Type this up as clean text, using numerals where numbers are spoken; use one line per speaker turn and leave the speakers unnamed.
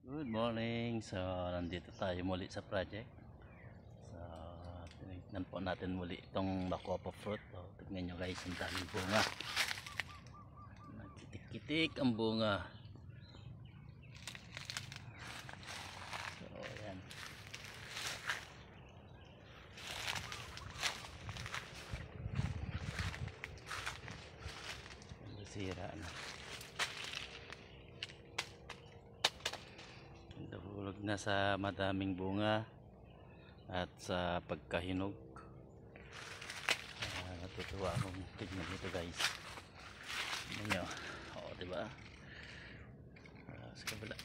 Good morning. So, nandito tayo muli sa project. So, tinignan po natin muli itong bacopa fruit. So, tignan nyo guys, ang daming bunga. Nagkitik-kitik ang bunga. So, ayan. Nasira na. Nahulog na sa madaming bunga at sa pagkahinog. Natutuwa akong tignan dito guys. Tignan nyo. O, diba? Sa kabila.